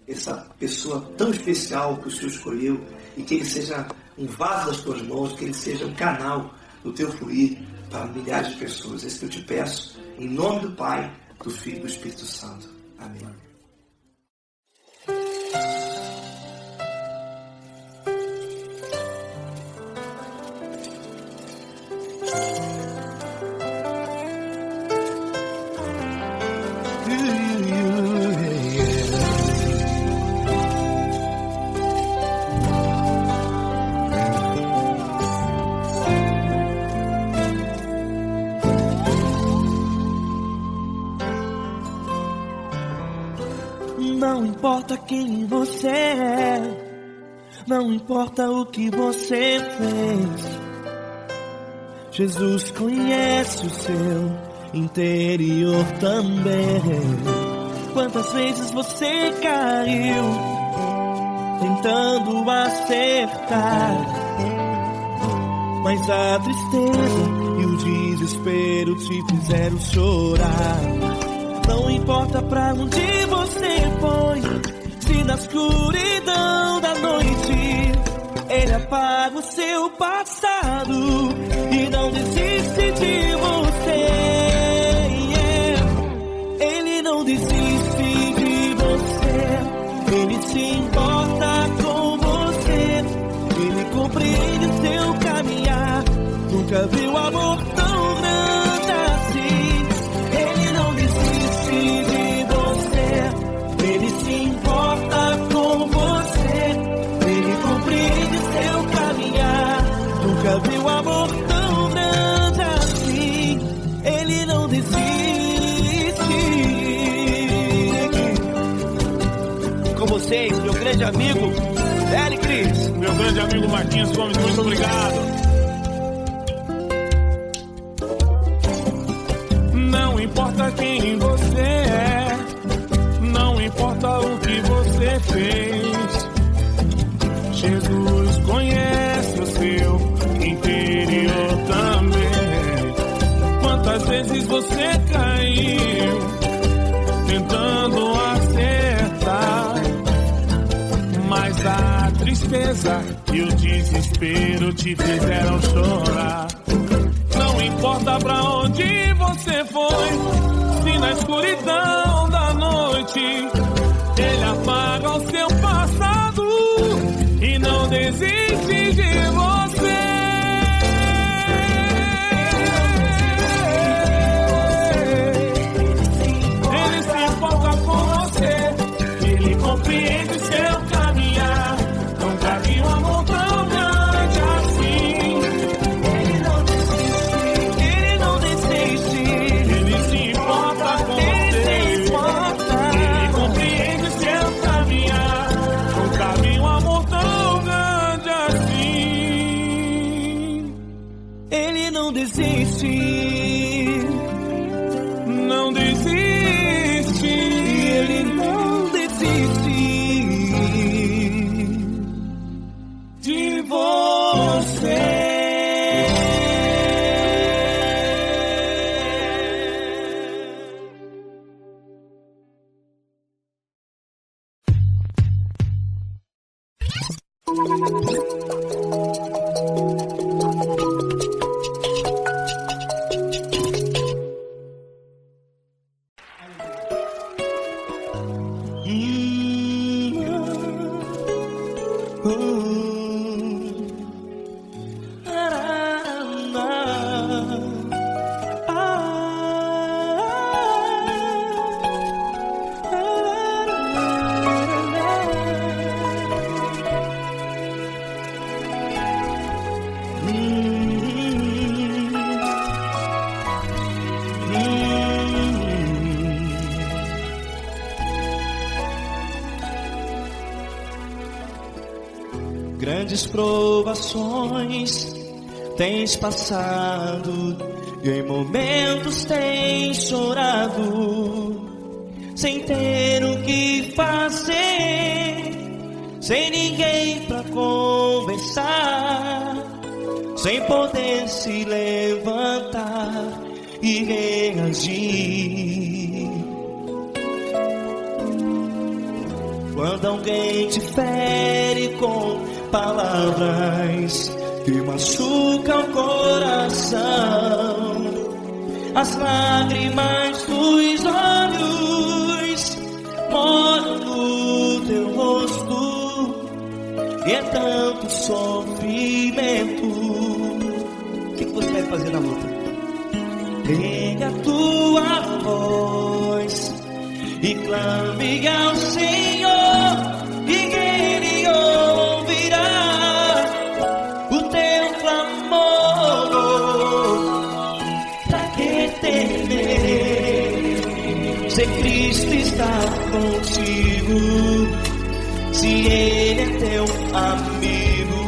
essa pessoa tão especial que o Senhor escolheu, e que ele seja um vaso das tuas mãos, que ele seja um canal do teu fluir para milhares de pessoas. É isso que eu te peço, em nome do Pai, do Filho e do Espírito Santo. Amém. Não importa quem você é, não importa o que você fez, Jesus conhece o seu interior também. Quantas vezes você caiu tentando acertar, mas a tristeza e o desespero te fizeram chorar. Não importa pra onde você foi, se na escuridão da noite Ele apaga o seu passado e não desiste de você. Ele não desiste de você, Ele se importa com você, Ele compreende o seu caminhar. Nunca viu amor tão grande assim. Ele não desiste de você, Ele se importa com você, Ele compreende seu caminhar. Nunca viu amor tão grande assim. Ele não desiste. Com vocês, meu grande amigo Eli Cris. Meu grande amigo Marquinhos Gomes, muito obrigado. Não importa quem você é, não importa o que você fez, Jesus conhece o seu interior também. Quantas vezes você caiu tentando acertar, mas a tristeza e o desespero te fizeram chorar. Não importa pra onde você foi, se na escuridão da noite Ele apaga o seu passado e não desiste de você. Ele se importa com você, Ele compreende seu caminhar. Nunca vi um amor tão grande assim. Ele não desiste, Ele se importa com você, Ele compreende seu caminhar. Nunca vi um amor tão grande assim. Ele não desiste, não desiste, Ele não desiste de você. Grandes provações tens passado e em momentos tens chorado, sem ter o que fazer, sem ninguém pra conversar, sem poder se levantar e reagir. Quando alguém te fere com palavras que machucam o coração, as lágrimas dos olhos molham no teu rosto, e é tanto sofrimento. O que você vai fazer na luta? Pega a tua voz e clame ao Senhor, e Ele ouvirá o teu clamor. Pra que temer, se Cristo está contigo, se Ele é teu amigo?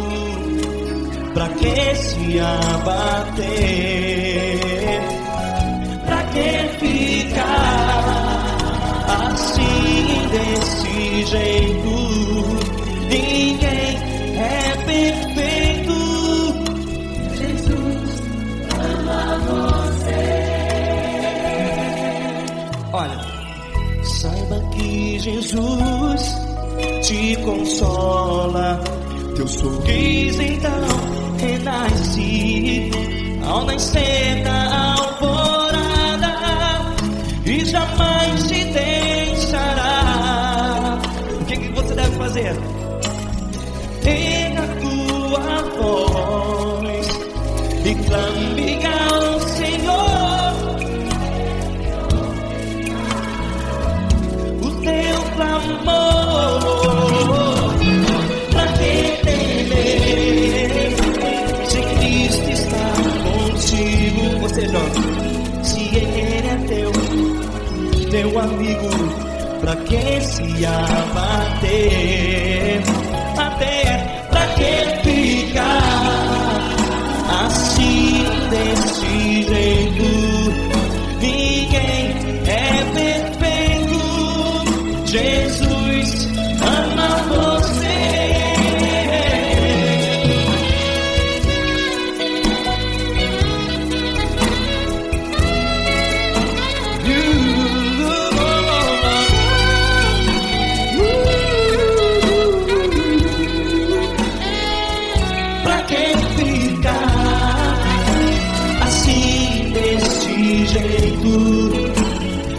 Pra que se abater? Pra que ficar assim, desse jeito? Ninguém é perfeito. Jesus ama você. Olha, saiba que Jesus te consola. Teu sorriso então renasce ao nascer da alvorada, e jamais te deixará. O que você deve fazer? Pega a tua voz e clame ao Senhor, o teu clamor. Pra que temer, se Cristo está contigo? Você joga. Se Ele é teu amigo, pra que se abater? Até pra que ficar assim, desse jeito? Ninguém é perfeito. Jesus ama você.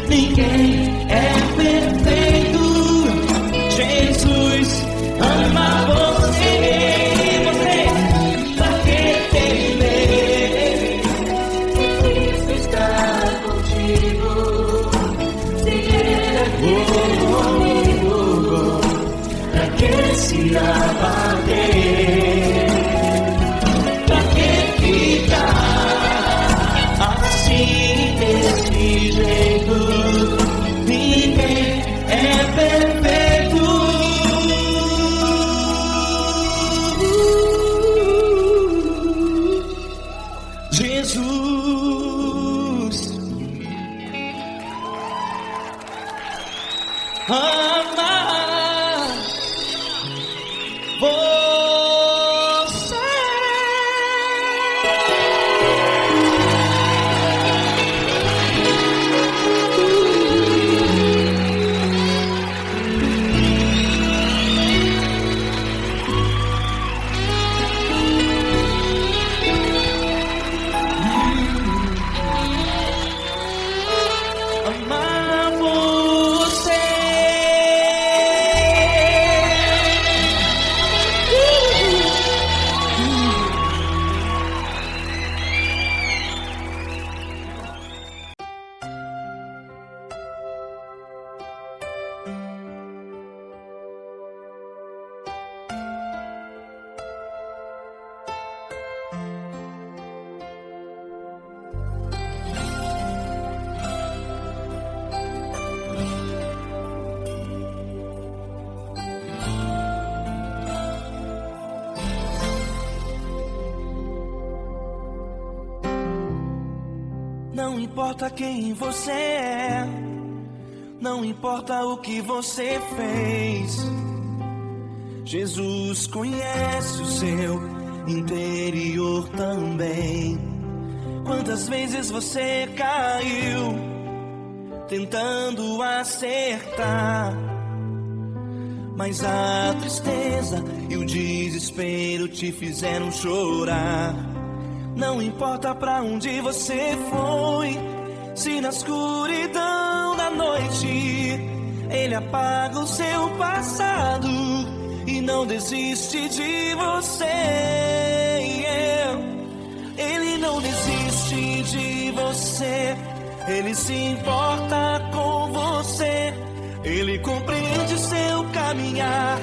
Ninguém é perfeito. Jesus ama você. Você, pra que temer? Cristo está contigo. Se Ele é teu amigo, pra que se abater? Pra que ficar assim, desse jeito? Ninguém é perfeito. Jesus ama você. Não importa quem você é, não importa o que você fez, Jesus conhece o seu interior também. Quantas vezes você caiu tentando acertar, mas a tristeza e o desespero te fizeram chorar. Não importa pra onde você foi, se na escuridão da noite Ele apaga o seu passado e não desiste de você. Ele não desiste de você, Ele se importa com você. Ele compreende seu caminhar,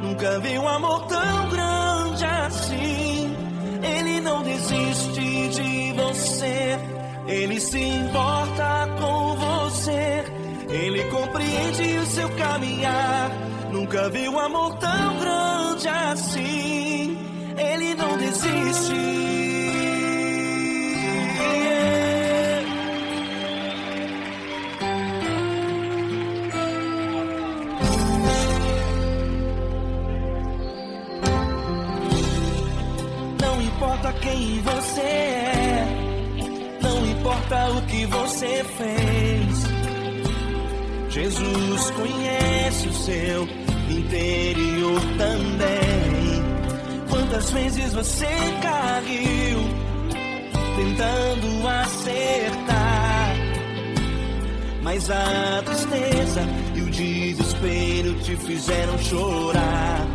nunca vi um amor tão grande assim. Ele não desiste de você, Ele se importa com você. Ele compreende o seu caminhar, nunca vi um amor tão grande assim. Ele não desiste. Não importa quem você é, não importa o que você fez, Jesus conhece o seu interior também. Quantas vezes você caiu tentando acertar, mas a tristeza e o desespero te fizeram chorar.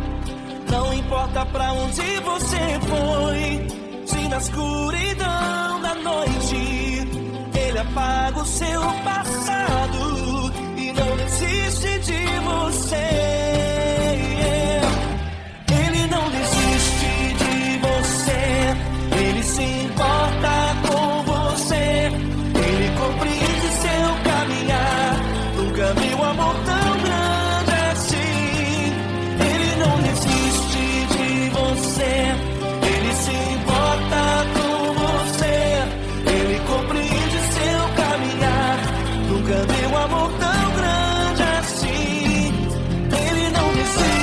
Não importa pra onde você foi, se na escuridão da noite Ele apaga o seu passado e não desiste de você. Ele não desiste de você, Ele se importa com você. Ele compreende seu caminhar, nunca vi um amor tão grande assim. Ele não desiste de você, Ele se importa com você. Ele compreende seu caminhar, nunca vi um amor tão grande assim. Ele não desiste.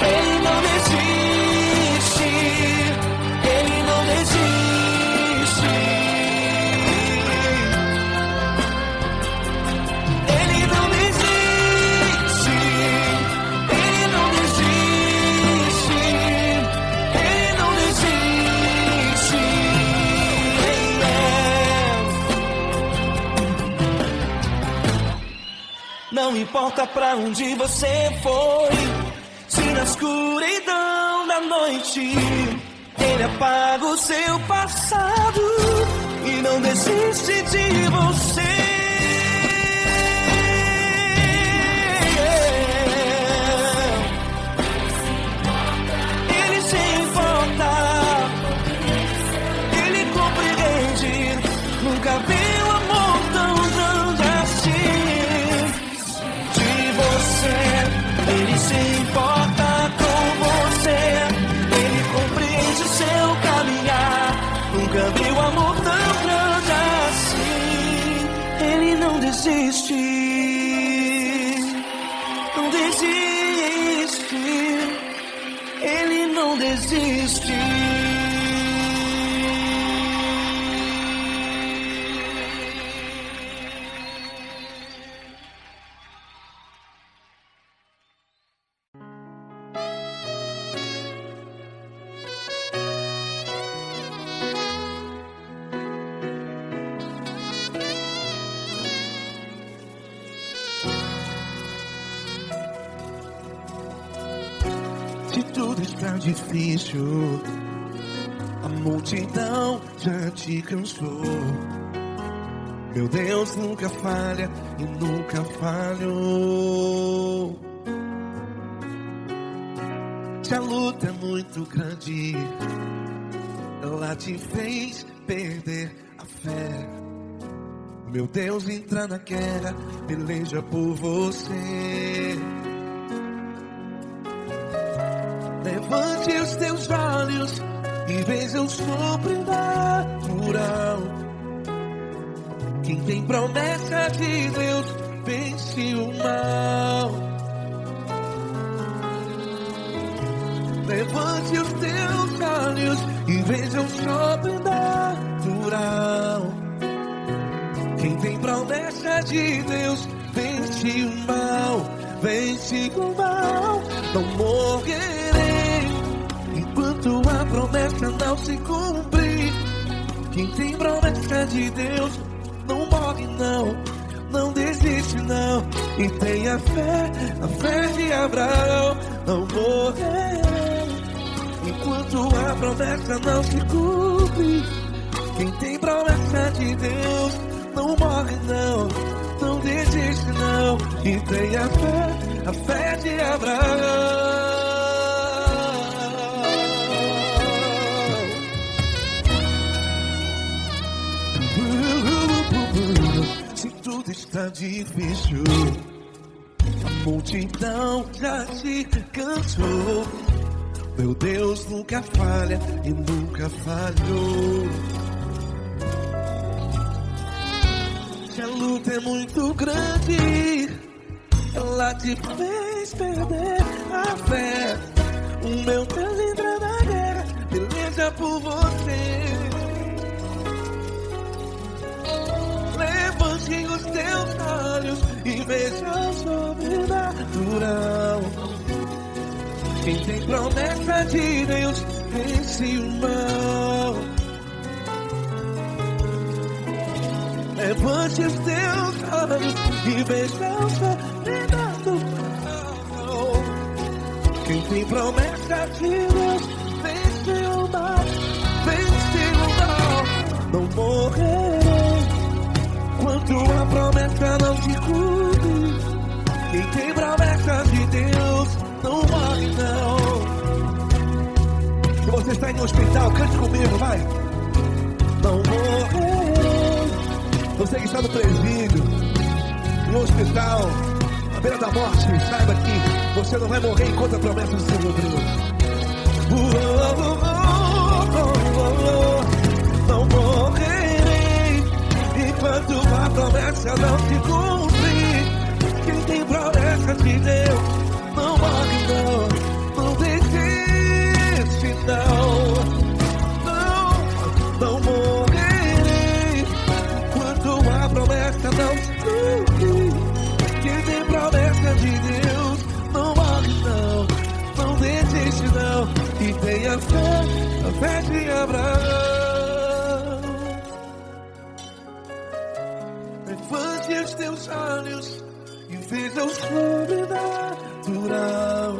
Ele não desiste. Ele não desiste. Ele não desiste. Ele não desiste. Ele não desiste. Ele não desiste. Não importa pra onde você foi, se na escuridão da noite Ele apaga o seu passado e não desiste de você. Ele se importa, Ele compreende, nunca vi um amor tão grande assim. De você, Ele se importa com você. Ele compreende seu caminhar, nunca vi um amor tão grande assim. Ele não desiste, não desiste. Ele não desiste. Se tudo está difícil, a multidão já te cansou. Meu Deus nunca falha e nunca falhou. Se a luta é muito grande, ela te fez perder a fé. Meu Deus entra na guerra, peleja por você. Levante os teus olhos e veja o sobrenatural. Quem tem promessa de Deus vence o mal. Levante os teus olhos e veja o sobrenatural. Quem tem promessa de Deus vence o mal, vence o mal. Não morrerei enquanto a promessa não se cumprir. Quem tem promessa de Deus não morre não, não desiste não. E tenha fé, a fé de Abraão. Não morrerei enquanto a promessa não se cumpre. Quem tem promessa de Deus não morre não, não desiste não. E tenha fé, a fé de Abraão. Se tudo está difícil, a multidão já te cansou. Meu Deus nunca falha e nunca falhou. Se a luta é muito grande, ela te fez perder a fé. O meu Deus entra na guerra, peleja por você. Levante os teus olhos e veja o sobrenatural. Quem tem promessa de Deus vence o mal. Levante os teus olhos e veja o sobrenatural. Quem tem promessa de Deus vence o mal, vence o mal. Não morrerei enquanto a promessa não se cumpre. Quem tem promessa de Deus não morre não. Se você está em um hospital, cante comigo, vai. Não morrerei. Você que está no presídio, em um hospital, à beira da morte, saiba que você não vai morrer enquanto a promessa se cumprir. Não morrerei enquanto a promessa não se cumprir. Quem tem promessa de Deus não morre não, não desiste não. Não morrerei enquanto a promessa não se cumprir. Quem tem promessa de Deus não morre não, não desiste não. E tenha fé, a fé de Abraão. Levante os teus olhos e veja o sobrenatural.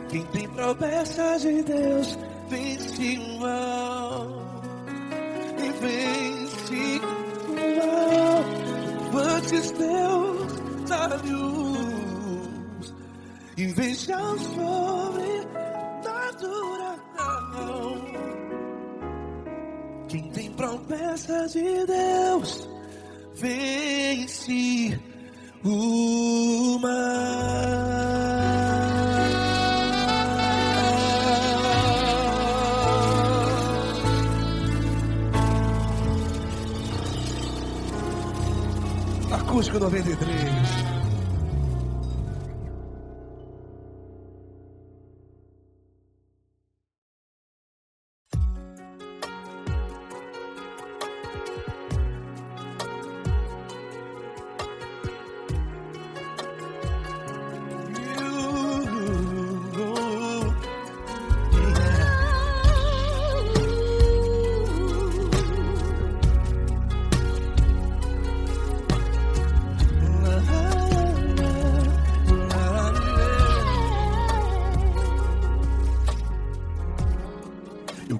Quem tem promessa de Deus vence o mal, e vence o mal. Levante os teus olhos e veja o sobrenatural. Quem tem promessa de Deus vence o mal. Acústico 93.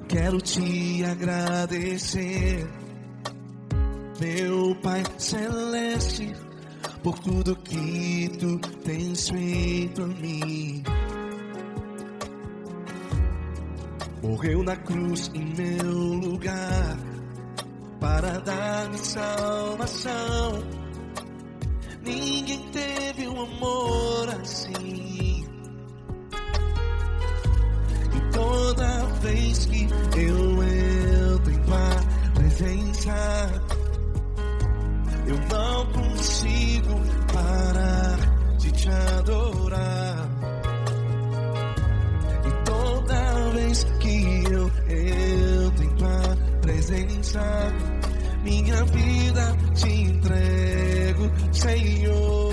Quero te agradecer, meu Pai Celeste, por tudo que tu tens feito a mim. Morreu na cruz em meu lugar para dar-me salvação. Ninguém teve um amor assim. E toda vez que eu entro em tua presença, eu não consigo parar de te adorar. entra em tua presença. Minha vida te entrego, Senhor.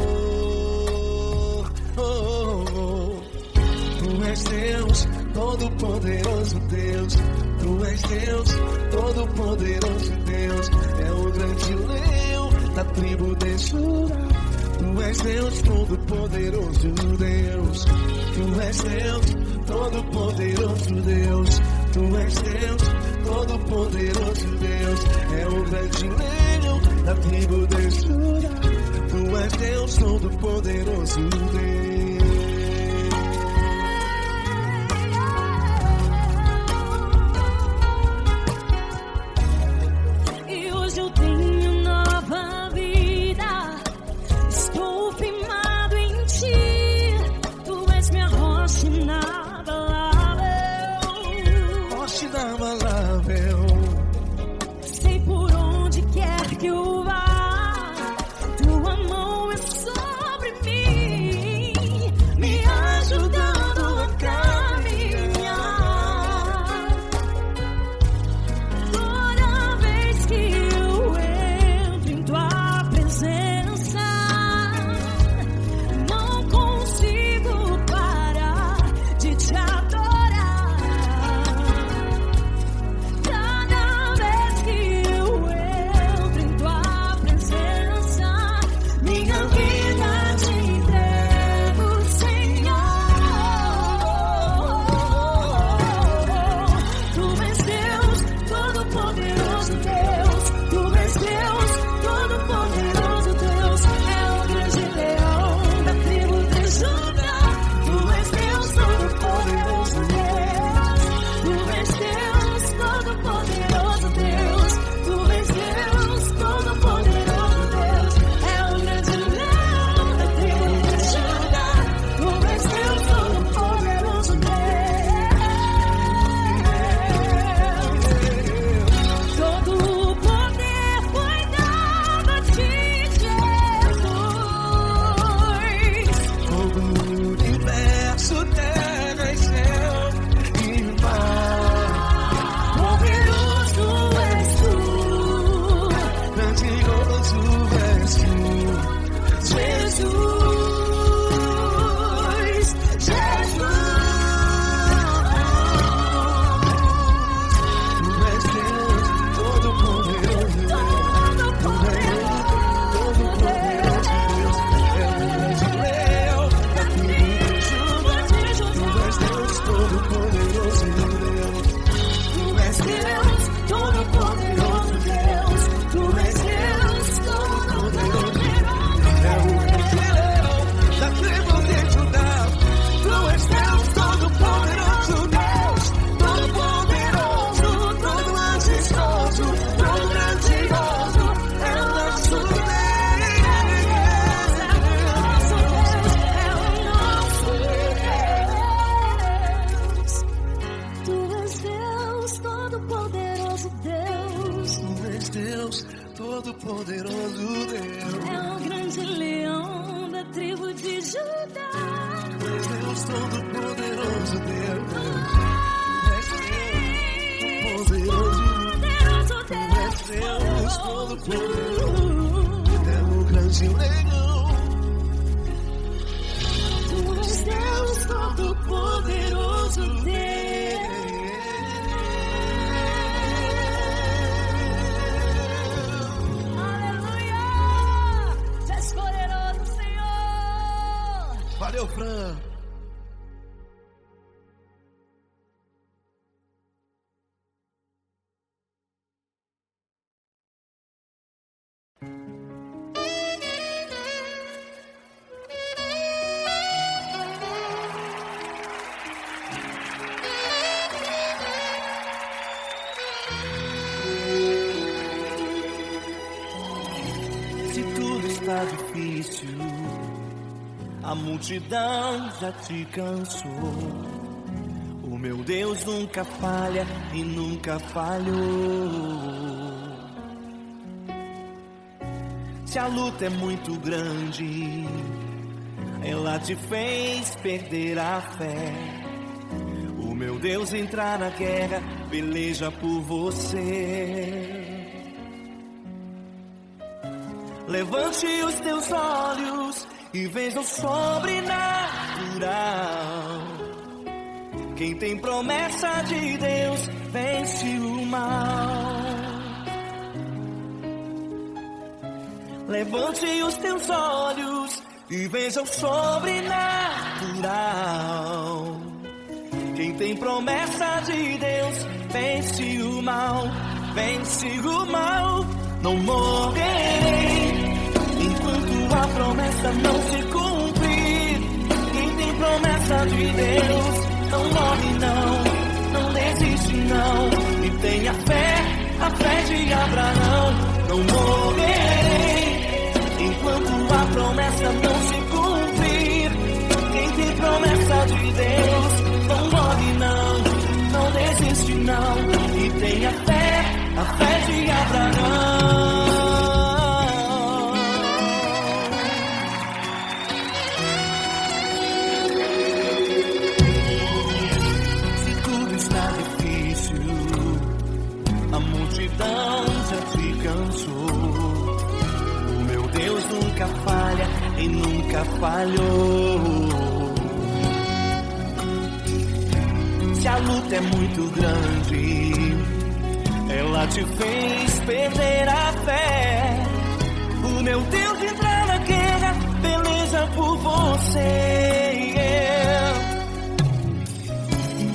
Tu és Deus, todo-poderoso Deus. Tu és Deus, todo-poderoso Deus. É o grande leão da tribo de Judá. Tu és Deus, todo-poderoso Deus. Tu és Deus, todo-poderoso Deus. Tu és Deus, todo-poderoso Deus. É o grande leão da tribo de Judá. Tu és Deus, todo-poderoso Deus. Sei por onde quer que eu vá, tua mão é sobre mim, me ajudando a caminhar. Toda vez que eu entro em tua presença, não consigo parar de te adorar. Todo-poderoso Deus. É o grande leão da tribo de Judá. Tu és Deus, todo-poderoso Deus. Tu és Deus, todo-poderoso. É o grande leão. Tu és Deus, todo-poderoso Deus. Valeu, Fran. Se tudo está difícil, a multidão já te cansou. O meu Deus nunca falha e nunca falhou. Se a luta é muito grande, ela te fez perder a fé. O meu Deus entrar na guerra, peleja por você. Levante os teus olhos e veja o sobrenatural. Quem tem promessa de Deus vence o mal. Levante os teus olhos e veja o sobrenatural. Quem tem promessa de Deus vence o mal, vence o mal. Não morrerei enquanto a promessa não se cumprir. Quem tem promessa de Deus não morre não desiste não. E tenha fé, a fé de Abraão. Não morrerei enquanto a promessa não se cumprir. Quem tem promessa de Deus não morre não desiste não. E tenha fé, a fé de Abraão. Se tudo está difícil, a multidão já te cansou. O meu Deus nunca falha e nunca falhou. Se a luta é muito grande, ela te fez perder a fé. O meu Deus entra na guerra, peleja por você.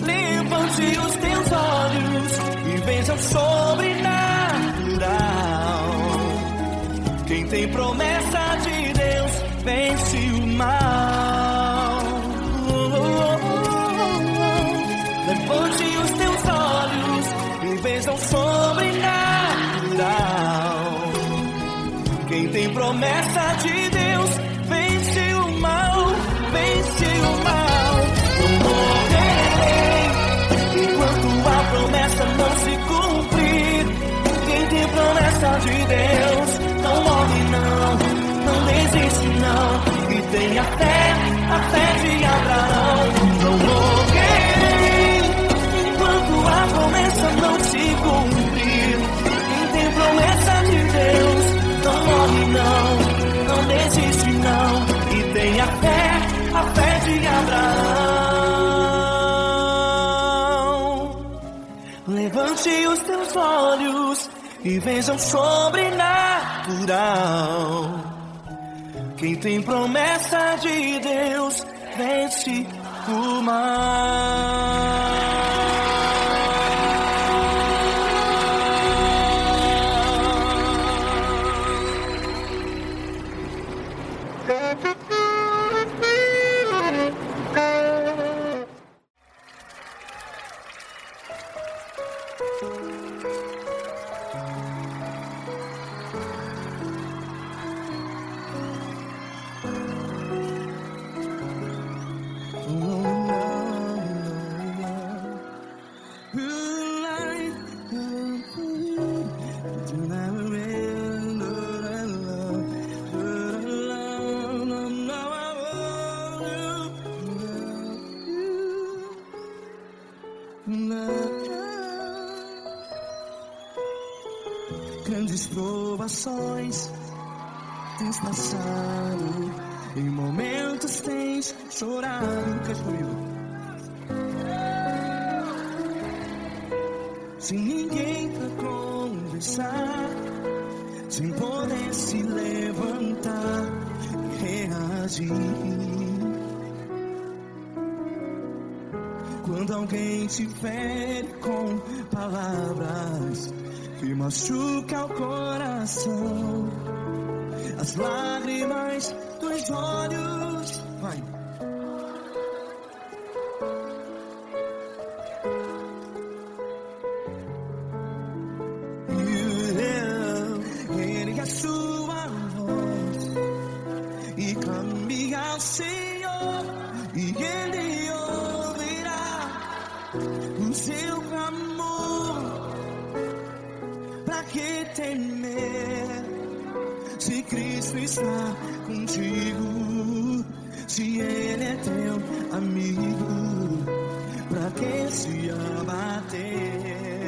Levante os teus olhos e veja o sobrenatural. Quem tem promessa de Deus vence o mal. Levante os teus olhos e veja o sobrenatural. Quem tem promessa de Deus vence o mal, vence o mal. Não morrerei enquanto a promessa não se cumprir. Quem tem promessa de Deus não morre não desiste não. E tenha fé, a fé de Abraão. Não morrerei enquanto a promessa não se cumprir. Quem tem promessa de Deus não morre não desiste não. E tenha fé, a fé de Abraão. Levante os teus olhos e veja o sobrenatural. Quem tem promessa de Deus vence o mal. Grandes provações tens passado, em momentos tens chorado. Cante comigo. Sem ninguém pra conversar, sem poder se levantar e reagir. Quando alguém te fere com palavras que machuca o coração, as lágrimas dos olhos, vai. Ergue a sua voz e clame ao Senhor, e Ele ouvirá o seu clamor. Pra que temer, se Cristo está contigo, se Ele é teu amigo? Pra que se abater?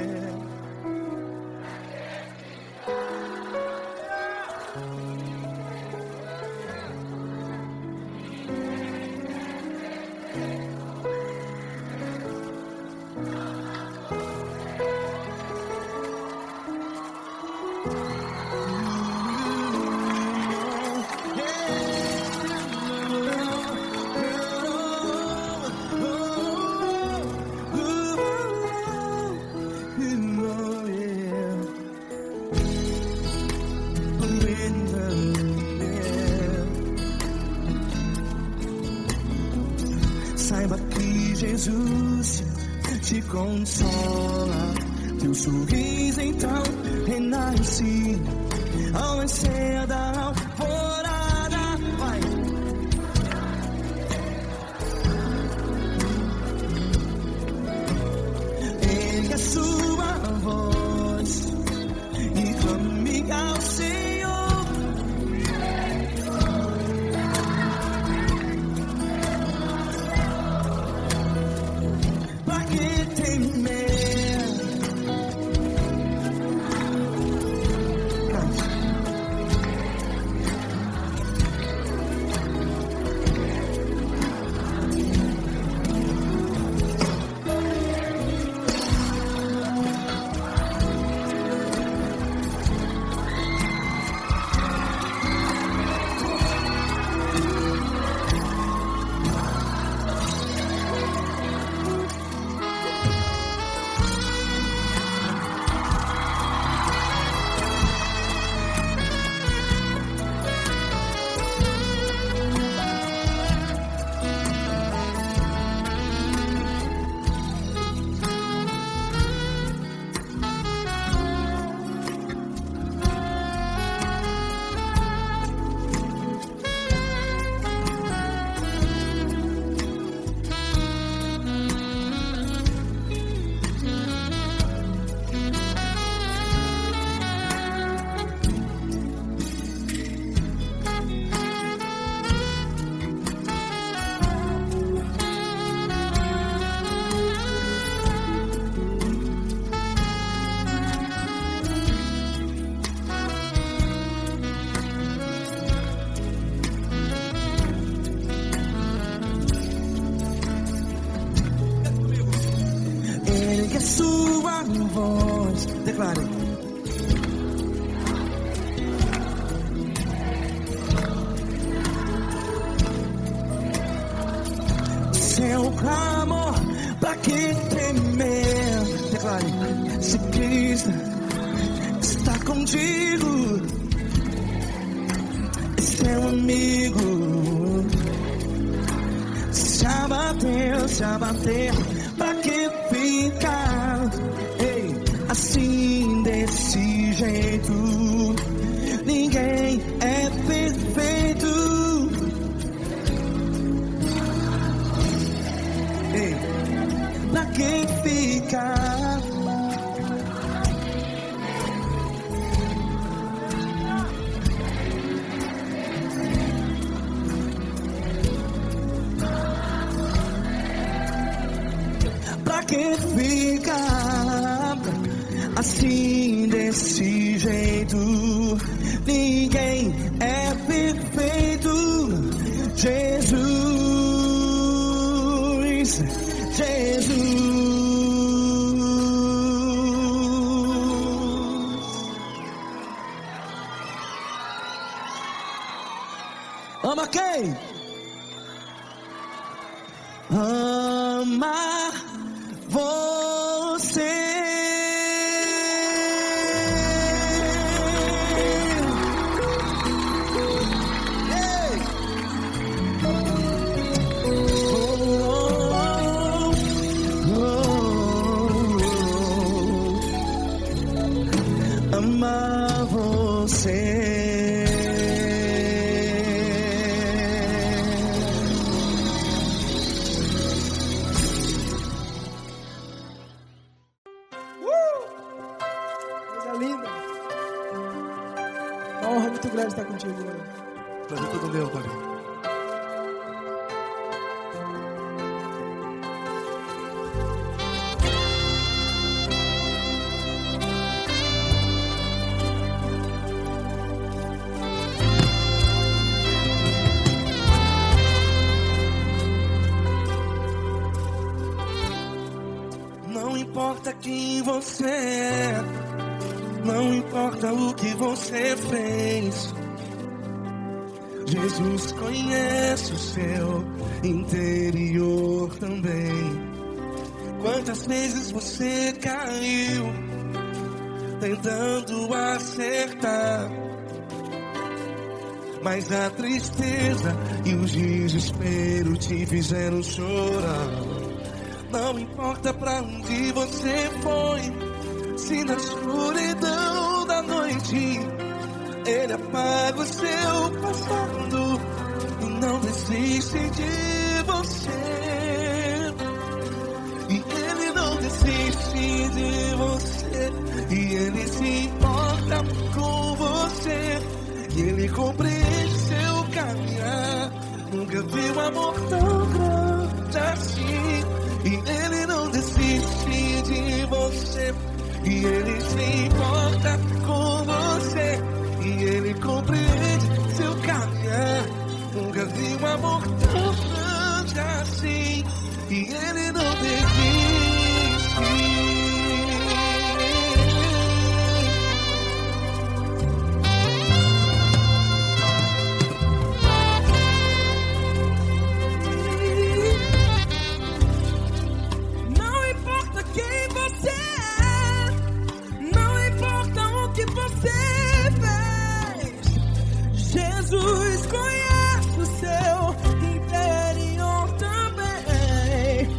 Jesus te consola. Teu sorriso então renasce ao nascer da alvorada. Vai. Ergue a sua voz e clame ao Senhor. Pra que temer? Ergue a sua voz, declare. Seu clamor, pra que temer? Declare. Se Cristo está contigo, é seu amigo. Se abater, pra que ficar, ei, assim desse jeito? Ninguém é perfeito. Ei, pra que ficar? Pra que ficar assim desse jeito? Ninguém é perfeito. Jesus, Jesus. Ama quem? Ama você. Ei. Ama você. Uma honra muito grande estar contigo, Glória. Prazer todo meu, Pai. Não importa quem você é, não importa o que você fez, Jesus conhece o seu interior também. Quantas vezes você caiu tentando acertar, mas a tristeza e o desespero te fizeram chorar. Não importa pra onde você foi, se na escuridão da noite Ele apaga o seu passado e não desiste de você. E Ele não desiste de você, e Ele se importa com você, e Ele compreende seu caminhar. Nunca vi um amor tão grande assim. E Ele não desiste de você, e Ele se importa com você, e Ele compreende seu caminhar. Nunca vi um amor tão grande assim. E Ele não desiste. Jesus conhece o seu interior também.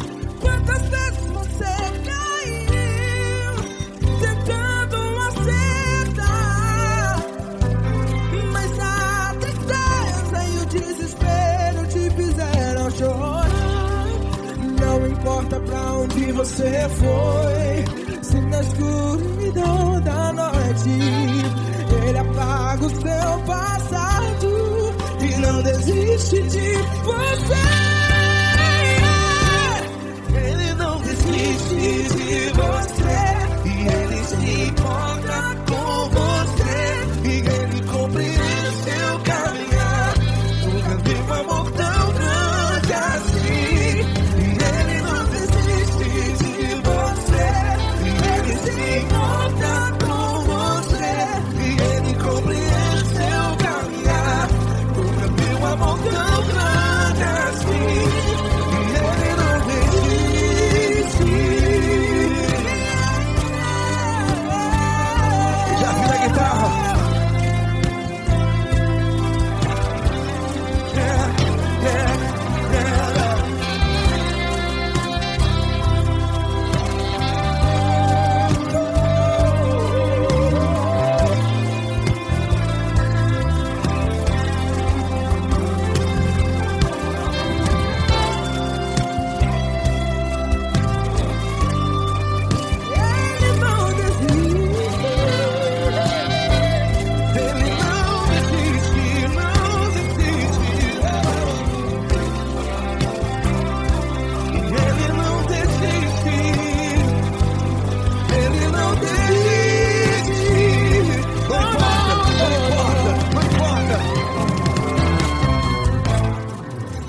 Quantas vezes você caiu tentando acertar, mas a tristeza e o desespero te fizeram chorar. Não importa pra onde você foi, se na escuridão da noite Ele apaga o seu passado e não desiste de você. Ele não desiste de você, e Ele se importa com você, e Ele compreende seu caminhar. Nunca vi um amor tão grande assim. E Ele não desiste de você, e Ele se importa com você, e Ele compreende seu caminhar. Nunca vi um amor tão grande assim. E Ele não desiste. Já vi na guitarra.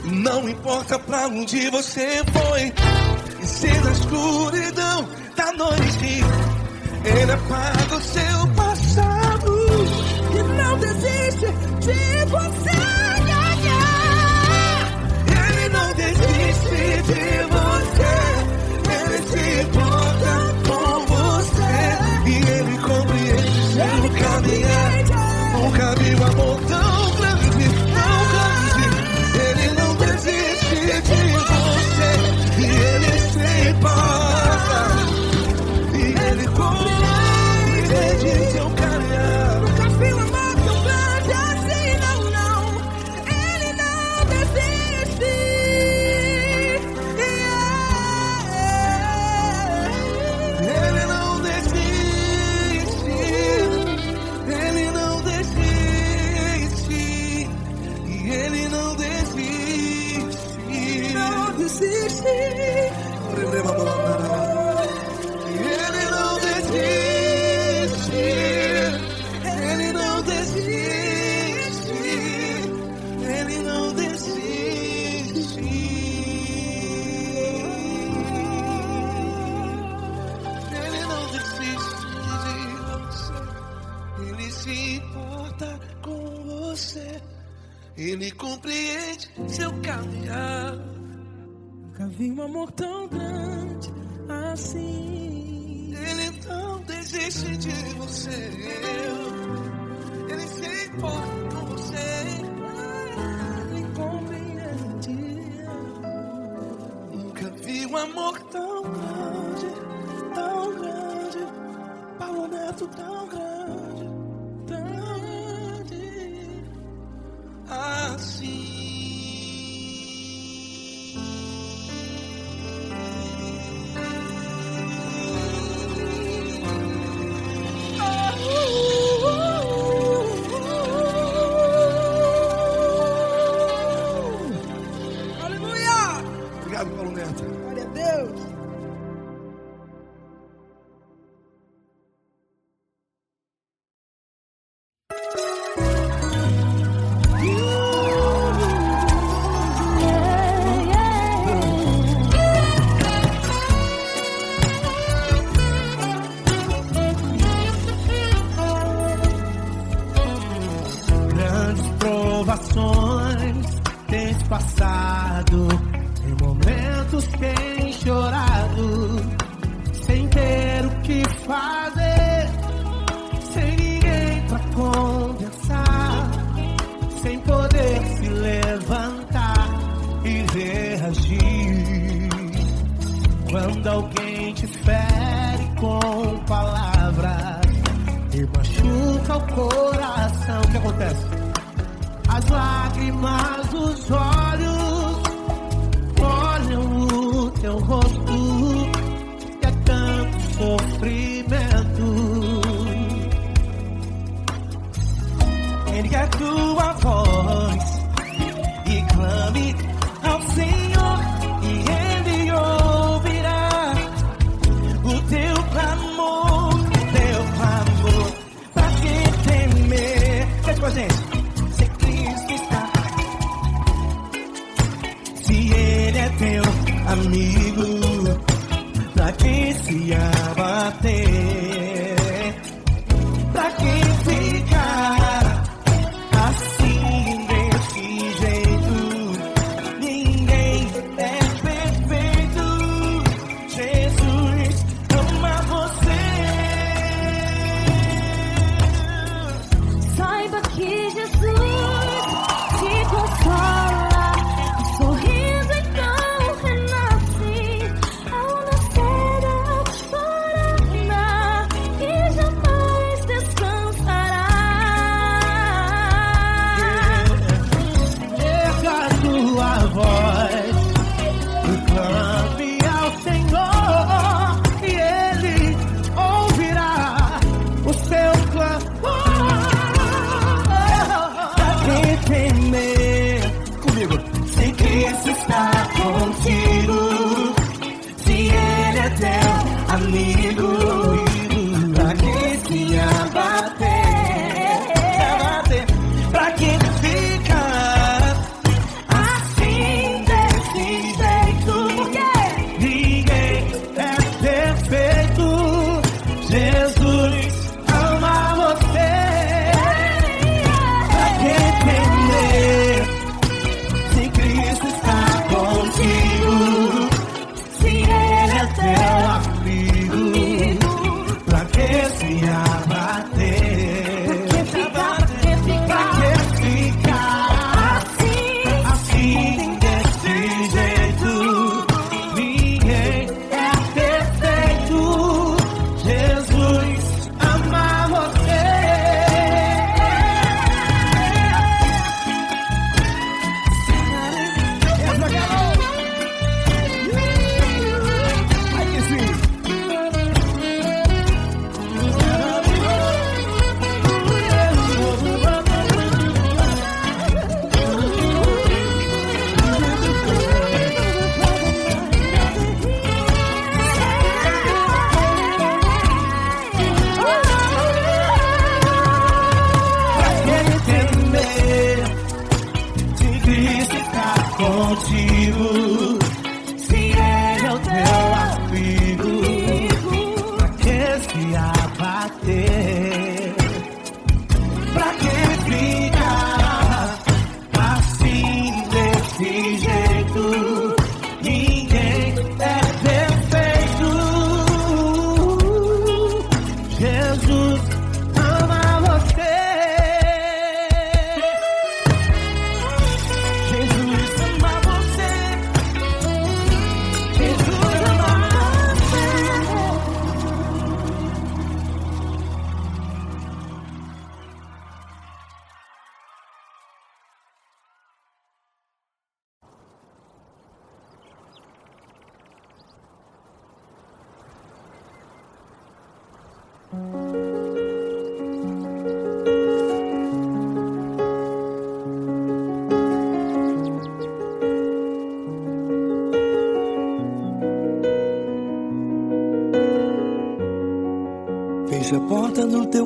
Não importa pra onde você foi, e se na escuridão da noite Ele apaga o seu passado E não desiste de você. Ele não desiste de você, Ele se importa com você, e Ele compreende seu caminhar. Nunca vi um amor tão grande, tão grande. Ele não desiste de você, e Ele se importa, e Ele compreende seu caminhar. Nunca vi um amor tão grande assim, não, não. Ele não desiste. Ele não desiste, Ele não desiste, e Ele não desiste. Não desiste. Ele não desiste, Ele não desiste, Ele não desiste. Ele não desiste de você, Ele se importa com você, Ele compreende seu caminhar. Nunca vi um amor tão grande assim. Ele não desiste de você, Ele se importa com você, Ele compreende. Nunca vi um amor tão grande, Paulo Neto tão grande, assim. Obrigado, Paulo Neto. Glória a Deus. Grandes provações tens passado, em momentos tem chorado, sem ter o que fazer, sem ninguém pra conversar, sem poder se levantar e reagir. Quando alguém te fere com palavras e machuca o coração, o que acontece? As lágrimas dos olhos olham o teu rosto, e é tanto sofrimento. Ergue a tua voz e clame ao Senhor, e Ele ouvirá o teu clamor, pra que temer? Faz com a gente. Se Cristo está, se Ele é teu amigo, pra que se abater? Pra que ficar assim desse jeito? Ninguém é perfeito. Jesus ama você. Saiba que Jesus te consola, o sorriso então renasce ao nascer da alvorada e jamais descansará. Erga a tua voz e clame ao Senhor, e Ele ouvirá o seu clamor. Pra que temer? Comigo. Se Cristo está contigo, se Ele é teu amigo, pra que se abater? Pra que ficar assim desse jeito? Ninguém é perfeito. Jesus ama você. Pra que temer? Se Cristo está contigo, se Ele é teu amigo, pra que se abater? Pra que ficar assim desse jeito? Ninguém é perfeito. Jesus ama você. Ai que sim. Pra que temer? Se Cristo está contigo, se Ele é o teu amigo, pra que se abater? Pra que ficar assim desse jeito? Ninguém é perfeito. Jesus ama você. Jesus ama você.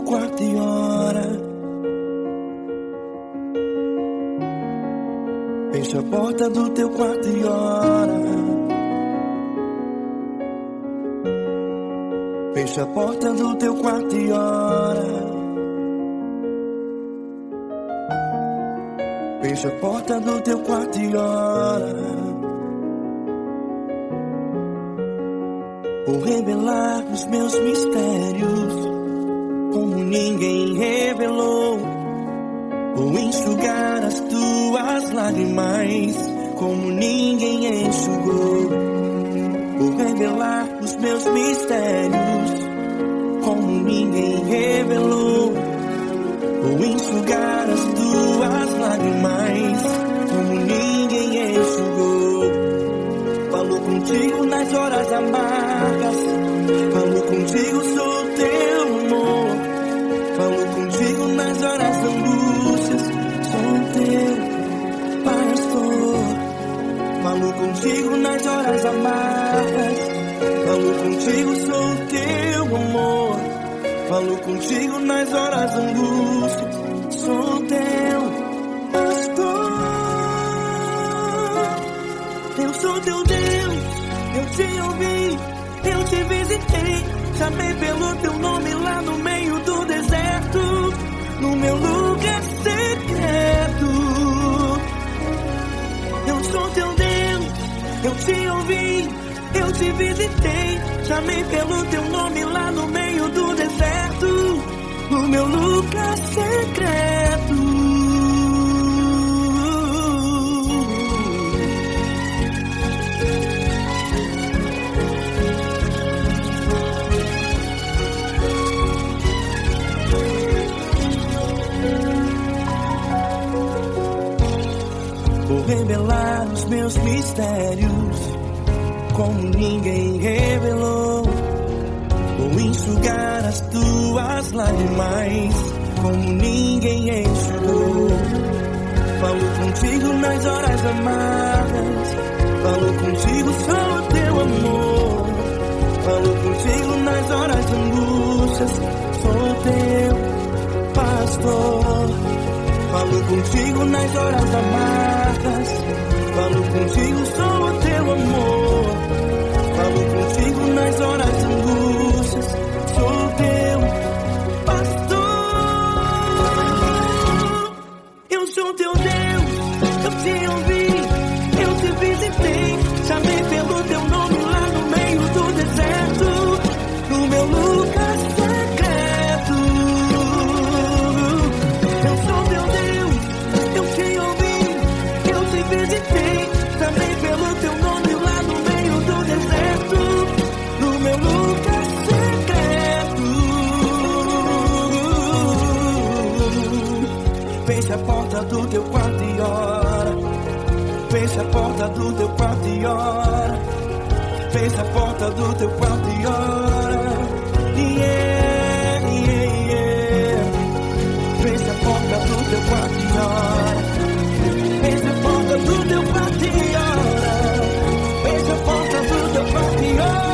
quarto e ora. Fecha a porta do teu quarto e ora. Fecha a porta do teu quarto e ora. Fecha a porta do teu quarto e ora. Vou revelar os meus mistérios como ninguém revelou. Vou enxugar as tuas lágrimas como ninguém enxugou. Vou revelar os meus mistérios como ninguém revelou. Vou enxugar as tuas lágrimas como ninguém enxugou. Falo contigo nas horas amargas, falo contigo, sou teu amor. Falo contigo nas horas da angústias, sou teu pastor. Falo contigo nas horas amargas, falo contigo, sou teu amor. Falo contigo nas horas da angústias, sou teu pastor. Eu sou teu Deus, eu te ouvi, eu te visitei. Chamei pelo teu nome lá no meio do deserto, no meu lugar secreto. Eu sou teu Deus, eu te ouvi, eu te visitei. Chamei pelo teu nome lá no meio do deserto, no meu lugar secreto. Vou revelar os meus mistérios como ninguém revelou. Vou enxugar as tuas lágrimas como ninguém enxugou. Falo contigo nas horas amargas, falo contigo, sou teu amor. Falo contigo nas horas de angústias, sou teu pastor. Falo contigo nas horas amargas, falo contigo, sou teu amor. Falo contigo nas horas de angústias, sou teu pastor. Eu sou teu Deus, eu te ouvi, eu te visitei. Chamei pelo teu nome lá no meio do deserto, no meu lugar secreto. Eu sou teu Deus, eu te ouvi, eu te visitei. Chamei pelo teu nome lá no meio do deserto, no meu lugar secreto. Fecha a porta do teu quarto e ora. Fecha a porta do teu quarto e ora. Fecha a porta do teu quarto e ora. Yeah, yeah, yeah. Fecha a porta do teu quarto e ora. Fecha a porta do teu quarto e ora. Fecha a porta do teu quarto e ora.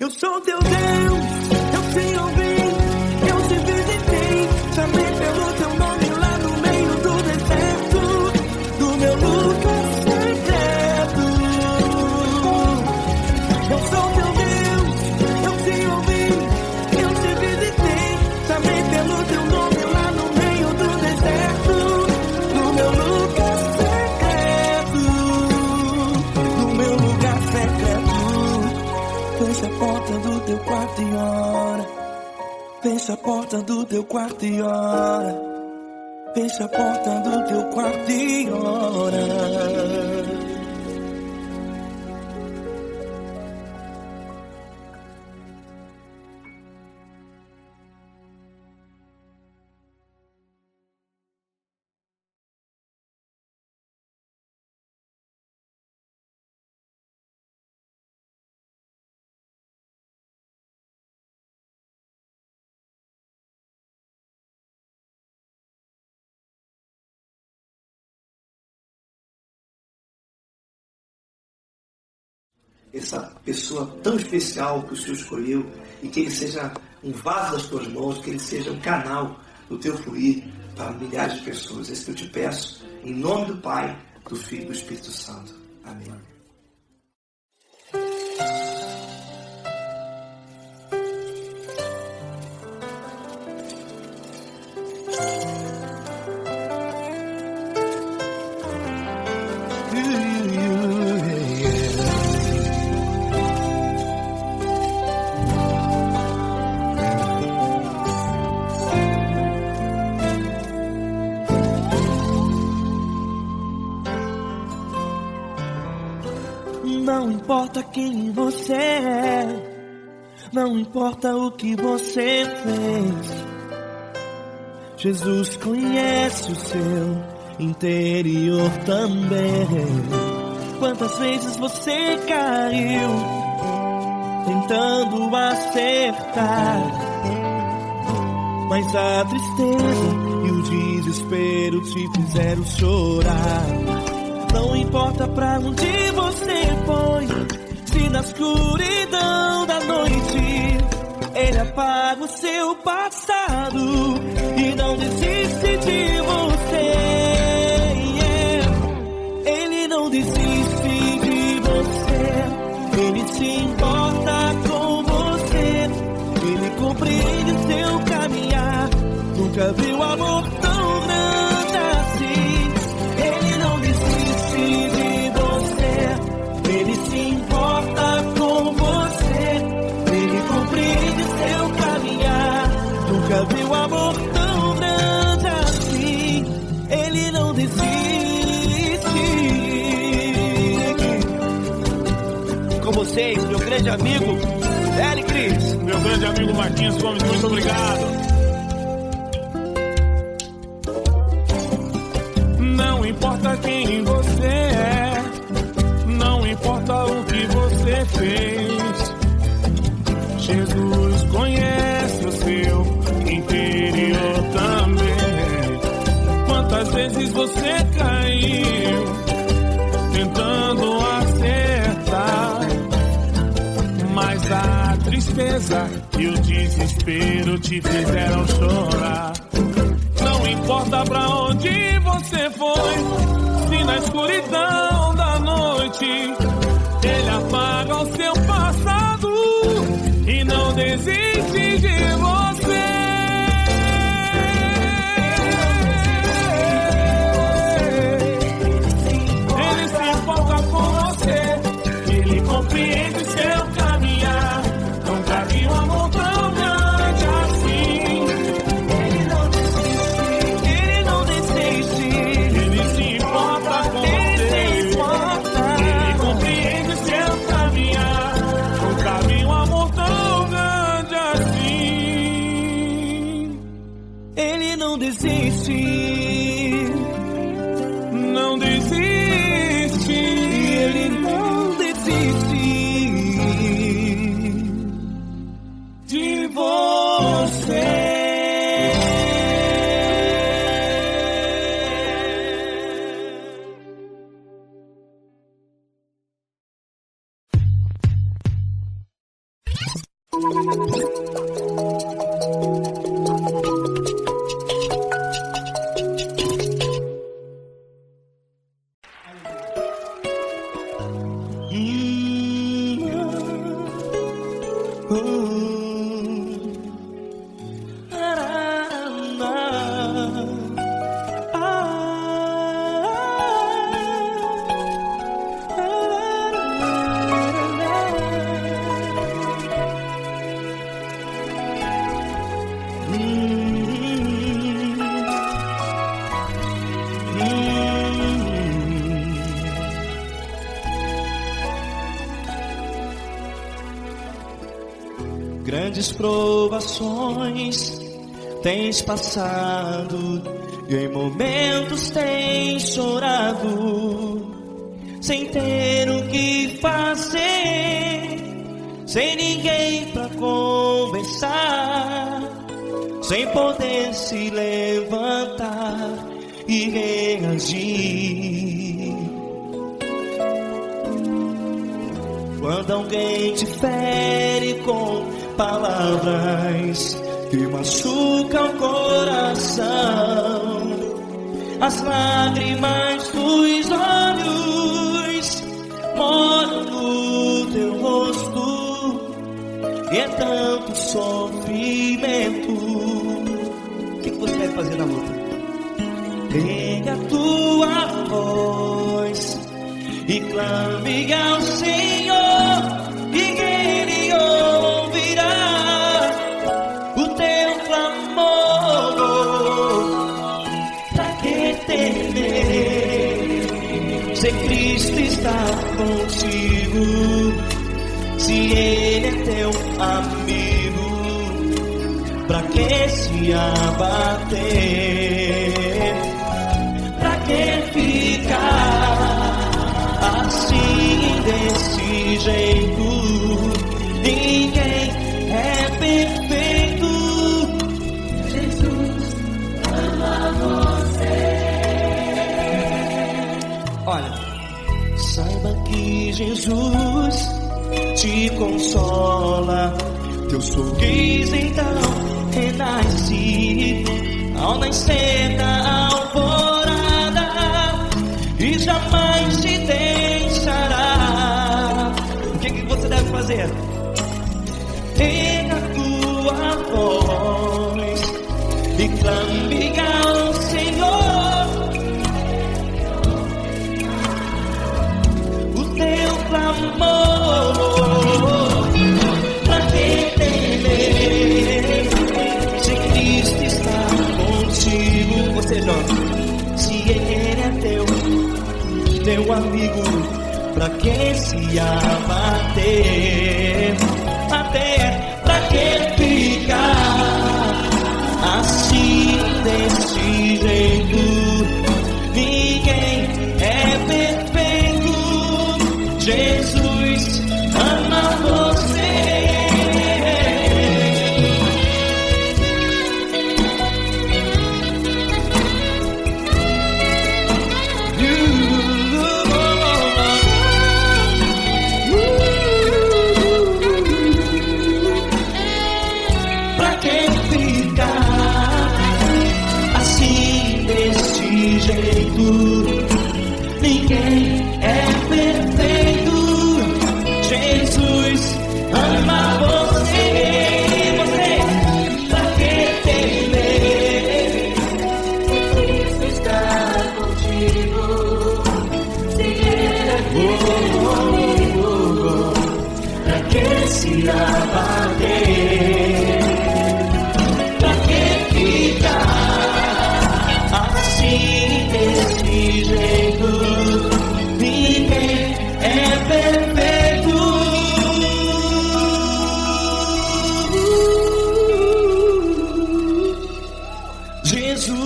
Eu sou teu Deus, eu te ouvi, eu te visitei. Chamei pelo teu nome lá no meio do deserto, do meu lugar secreto. Eu sou teu Deus, eu te ouvi, eu te visitei. Chamei pelo teu nome lá no meio do deserto, no meu lugar secreto, no meu lugar secreto. Fecha a porta do teu quarto e ora. Fecha a porta do teu quarto e ora. Fecha a porta do teu quarto e ora. essa pessoa tão especial que o Senhor escolheu e que ele seja um vaso das tuas mãos, que ele seja um canal do teu fluir para milhares de pessoas. É isso que eu te peço, em nome do Pai, do Filho e do Espírito Santo. Amém. Não importa quem você é, não importa o que você fez, Jesus conhece o seu interior também. Quantas vezes você caiu tentando acertar, mas a tristeza e o desespero te fizeram chorar. Não importa pra onde você foi, se na escuridão da noite Ele apaga o seu passado e não desiste de você. Ele não desiste de você, Ele se importa com você, Ele compreende o seu caminhar. Nunca viu amor tão grande assim. Ele não desiste de você, Ele se importa com você, Ele compreende seu caminhar. Nunca viu amor tão grande assim. Ele não desiste. Com vocês, meu grande amigo Eli Cris. Meu grande amigo Marquinhos Gomes, muito obrigado. Não importa quem você é, não importa o que você fez, Jesus conhece o seu interior também. Quantas vezes você caiu tentando acertar, mas a tristeza e o desespero te fizeram chorar. Não importa pra onde você foi, se na escuridão da noite Ele apaga o seu passado e não desiste de você. Ele se importa com você, Ele compreende seu caminhar. Nunca vi um amor tão grande assim. Ele não desiste, Ele não desiste. Ele se importa com você, Ele compreende seu caminhar. Nunca vi um amor tão grande assim. Ele não desiste, não desiste. Ele não desiste De você. Grandes provações tens passado e em momentos tens chorado, sem ter o que fazer, sem ninguém pra conversar, sem poder se levantar e reagir. Quando alguém te fere com palavras que machucam o coração, as lágrimas dos olhos molham no teu rosto, e é tanto sofrimento. O que você vai fazer na luta? Pega a tua voz e clame ao Senhor, e Ele ouvirá o teu clamor. Pra que temer, se Cristo está contigo, se Ele é teu amigo? Pra que se abater? Pra que ficar assim, desse jeito? Ninguém é perfeito. Jesus ama você. Olha, saiba que Jesus te consola. Teu sorriso então renasce ao nascer da alvorada, e jamais te deixará. O que você deve fazer? Pega a tua voz e clame ao Senhor, o teu clamor. Pra que temer, se Cristo está contigo? Você joga. Se Ele é teu amigo, pra que se abater? Até pra que ficar assim, desse jeito? Ninguém é perfeito. Jesus ama você. Pra que ficar assim, desse jeito? Ninguém é perfeito. Jesus ama você. Pra que temer, se Cristo está contigo, se Ele é teu amigo? Pra que se abater? Pra que ficar assim, desse jeito? Ninguém é perfeito. Jesus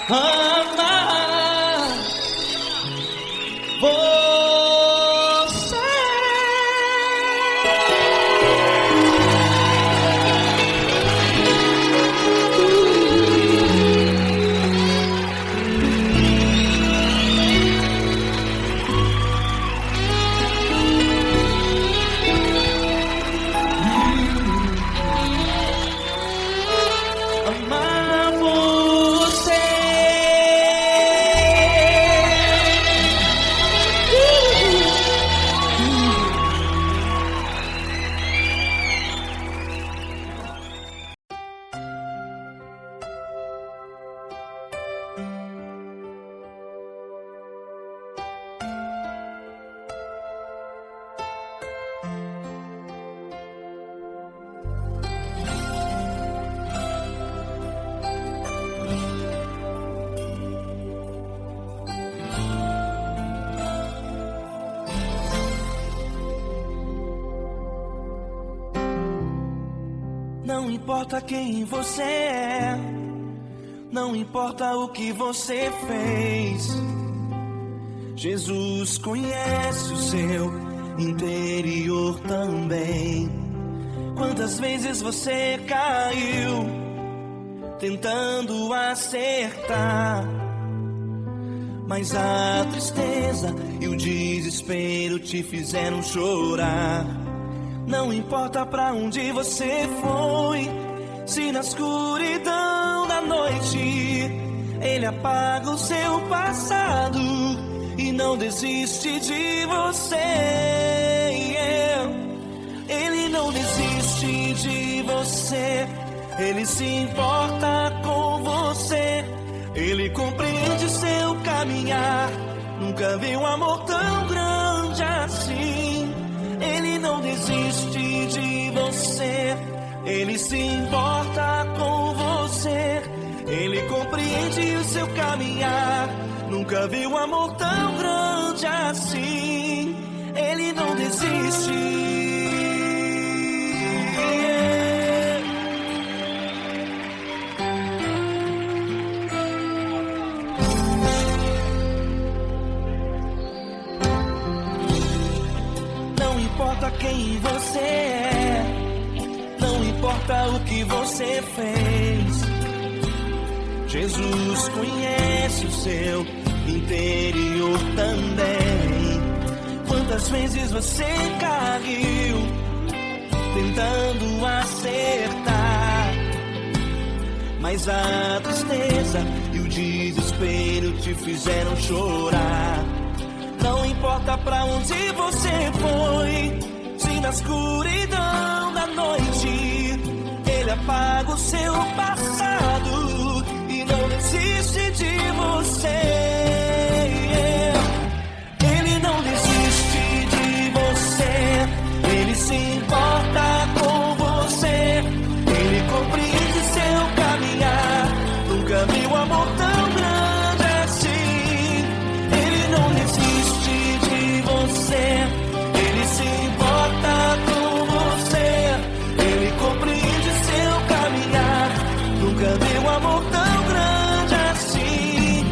ama você. Amar você. Não importa quem você é, não importa o que você fez, Jesus conhece o seu interior também. Quantas vezes você caiu tentando acertar, mas a tristeza e o desespero te fizeram chorar. Não importa pra onde você foi, se na escuridão da noite Ele apaga o seu passado e não desiste de você. Ele não desiste de você, Ele se importa com você, Ele compreende seu caminhar. Nunca vi um amor tão grande assim. Ele não desiste de você, Ele se importa com você, Ele compreende o seu caminhar. Nunca vi um amor tão grande assim. Ele não desiste. Não importa quem você é, não importa o que você fez, Jesus conhece o seu interior também. Quantas vezes você caiu tentando acertar, mas a tristeza e o desespero te fizeram chorar. Não importa pra onde você foi, se na escuridão da noite Ele apaga o seu passado e não desiste de você. Ele não desiste de você, Ele se importa com você, Ele compreende seu caminhar. Nunca vi um amor tão grande assim. Ele não desiste de você, Ele se importa com você, Ele compreende seu caminhar. Nunca vi um amor tão grande assim.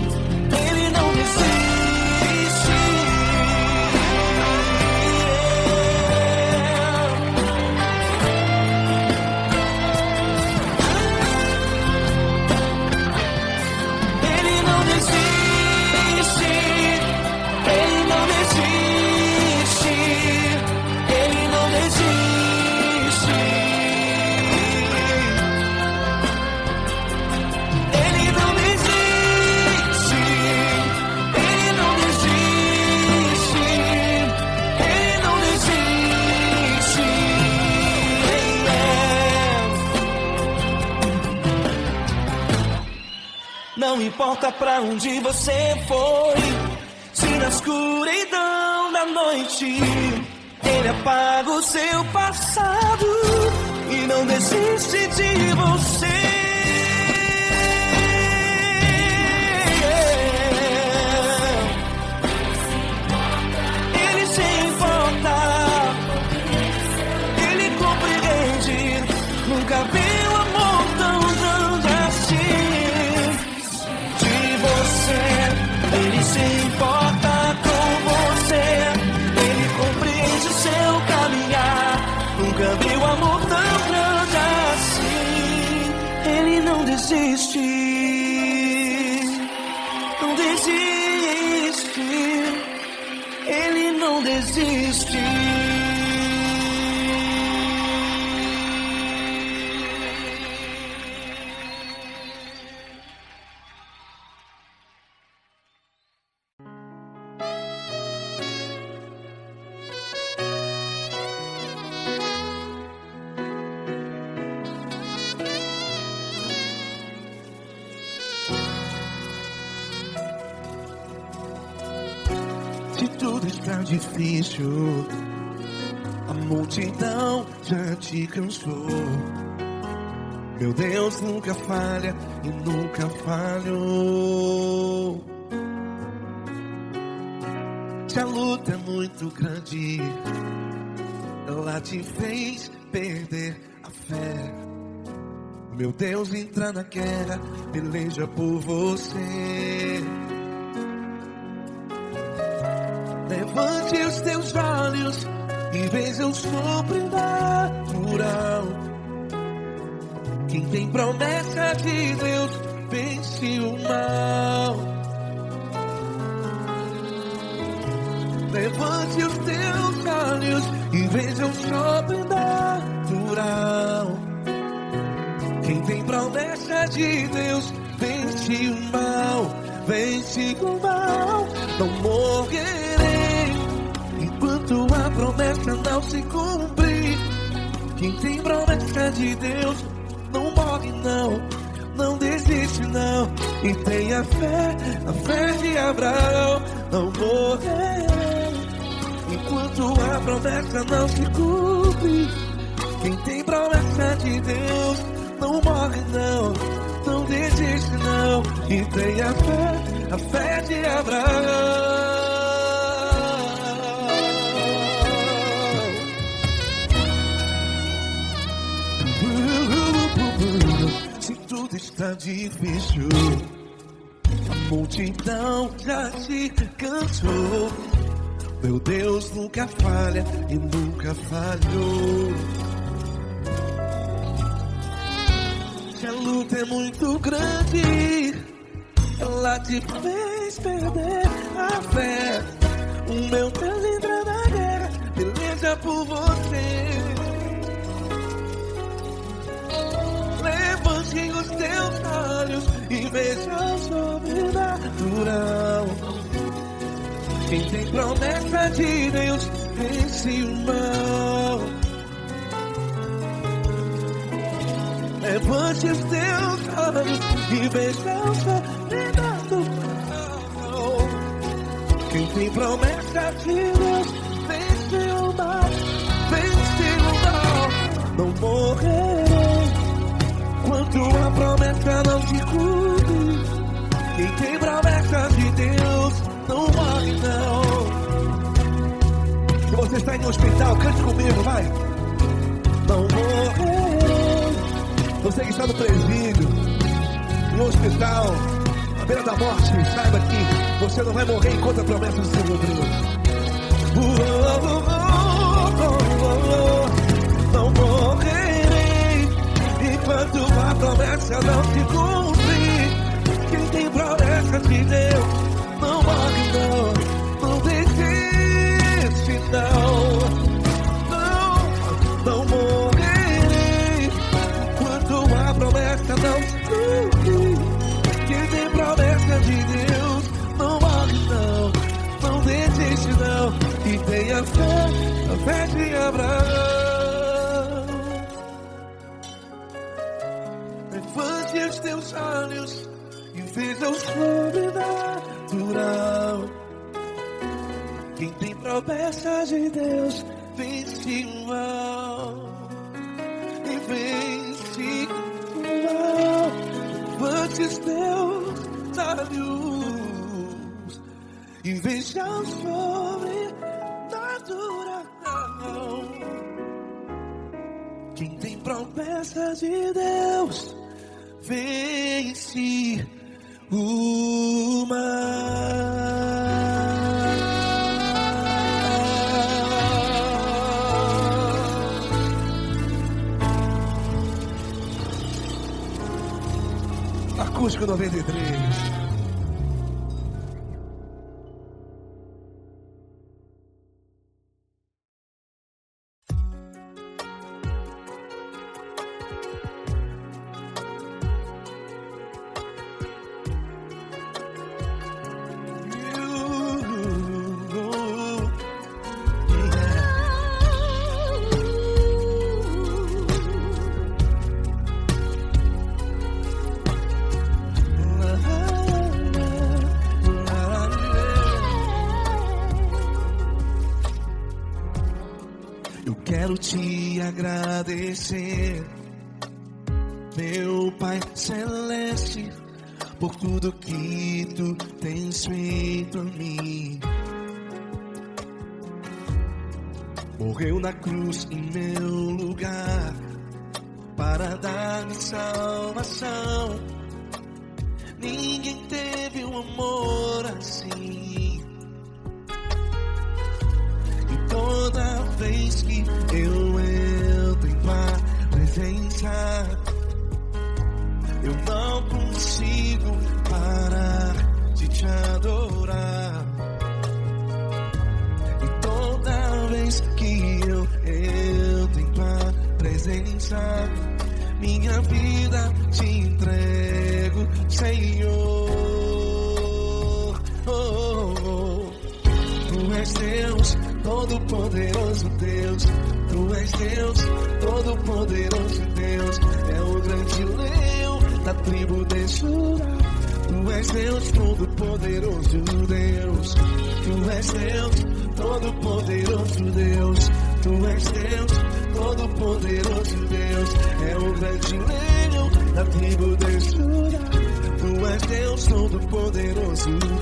Ele não desiste. Ele não desiste. Ele não desiste. Ele não desiste. Ele não desiste. Ele não desiste. Ele não desiste. Não importa pra onde você foi, se na escuridão da noite Ele apaga o seu passado e não desiste de você. Ele se importa, Ele compreende. Nunca vi um amor tão grande assim. De você, Ele se importa com você, Ele compreende seu caminhar. Nunca vi um amor tão grande assim. Ele não desiste, não desiste. Ele não desiste. Se tudo está difícil, a multidão já te cansou. Meu Deus nunca falha e nunca falhou. Se a luta é muito grande, ela te fez perder a fé. Meu Deus entra na guerra, peleja por você. Levante os teus olhos e veja o sobrenatural. Quem tem promessa de Deus vence o mal. veja o sobrenatural. Quem tem promessa de Deus vence o mal, vence o mal. Não morrerei enquanto a promessa não se cumprir. Quem tem promessa de Deus não morre não, não desiste não. E tem a fé de Abraão. Não morrerei enquanto a promessa não se cumpre. Quem tem promessa de Deus não morre não, não desiste não. E tem a fé de Abraão. Se tudo está difícil, a multidão já se cansou. Meu Deus nunca falha e nunca falhou. Se a luta é muito grande, ela te fez perder a fé. O meu Deus entra na guerra, peleja por você. Levante os teus olhos e veja o sobrenatural. Quem tem promessa de Deus vence o mal. Levante os teus olhos e veja o sobrenatural. Quem tem promessa de Deus vence o mal, vence o mal. Não morrerei enquanto a promessa não se cumpre. Quem tem promessa de Deus não morre não. Se você está em um hospital, cante comigo, vai. Não morrerei. Você que está no presídio, no hospital, à beira da morte, saiba que você não vai morrer enquanto a promessa não se cumprir. Não morrerei enquanto a promessa não se cumprir. Quem tem promessa de Deus não morre não, não desiste não. Não morrerei enquanto a promessa não se cumprir. Quem tem promessa de Deus não morre não, não desiste não. E tem a fé de Abraão. Levante os teus olhos e veja o sobrenatural. Quem tem promessa de Deus vence o mal, e vence o mal. Levante os teus olhos e veja o sobrenatural. Quem tem promessa de Deus vence o mal. Acústico 93. Quero te agradecer, meu Pai Celeste, por tudo que tu tens feito a mim. Morreu na cruz em meu lugar para dar-me salvação. Ninguém teve um amor assim. E toda vez que eu entro em tua presença, eu não consigo parar de te adorar. E toda vez que eu descansar. Minha vida te entrego, Senhor. Tu és Deus, todo-poderoso Deus. Tu és Deus, todo-poderoso Deus. É o grande leão da tribo de Judá. Tu és Deus, todo-poderoso Deus. Tu és Deus, todo-poderoso Deus. Tu és Deus, todo-poderoso Deus. É o grande leão da tribo de Judá. Tu és Deus, todo-poderoso Deus.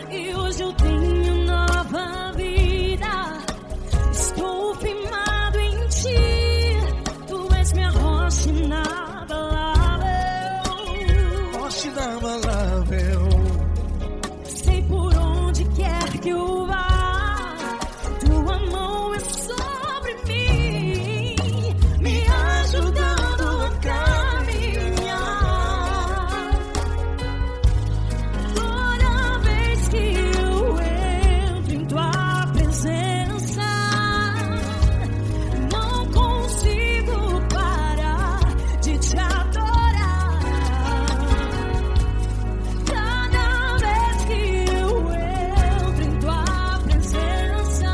E hoje eu tenho nova vida. Estou firmado em ti. Tu és minha rocha inabalável. Rocha inabalável. Sei por onde quer que eu vá, tua mão é sobre mim, me ajudando a caminhar. Toda vez que eu entro em tua presença, não consigo parar de te adorar. Cada vez que eu entro em tua presença,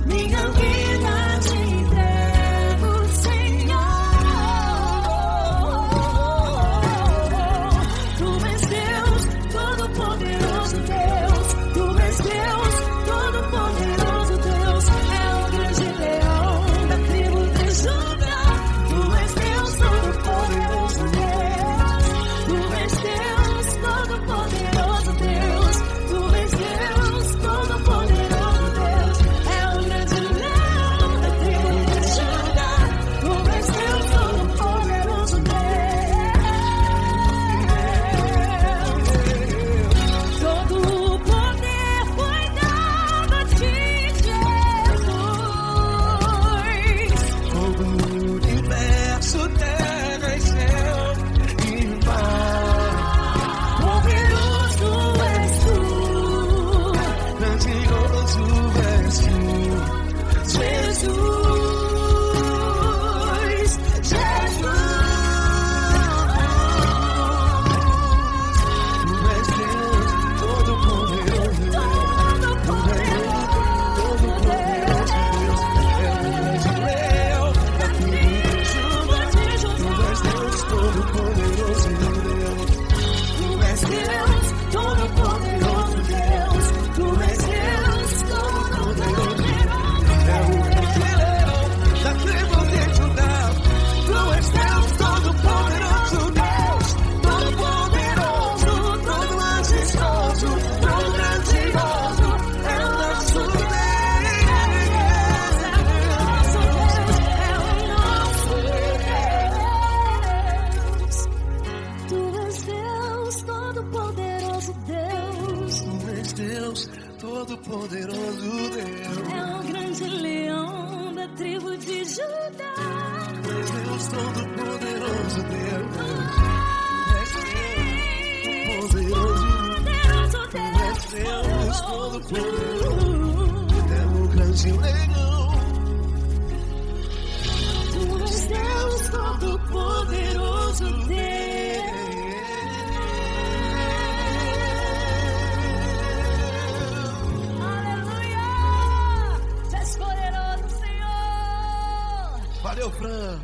minha vida te entrego, Senhor. Tu és Deus, todo-poderoso Deus. Tu és Deus, todo-poderoso Deus. É o grande leão da tribo de Judá. Tu és Deus, todo-poderoso Deus. Tu és Deus, todo-poderoso Deus. Tu és Deus, todo-poderoso Deus. É o grande leão da tribo de Judá. Tu és Deus, todo-poderoso Deus. Todo o poder foi dado a ti, Jesus. Todo o universo, terra e céu e mar. Poderoso és tu, Grandioso és tu, Jesus. Tu és Deus, todo-poderoso Deus. Todo-poderoso Deus. É o grande leão da tribo de Judá. Tu és Deus, todo-poderoso Deus. Tu és Deus, todo-poderoso Deus. Tu és Deus, todo-poderoso É o grande leão da tribo de Judá. Tu és Deus, todo-poderoso Deus. Todo-poderoso, todo majestoso, todo grandioso. É o nosso Deus. Tu és Deus, todo-poderoso Deus. Tu és Deus, todo-poderoso Deus. É o grande leão da tribo de Judá. Tu és Deus, todo-poderoso Deus. Tu és Deus, poderoso. Tu és Deus, todo-poderoso. É o grande leão. Tu és Deus, todo-poderoso Deus. Aleluia! Tu és poderoso, Senhor. Valeu, Fran.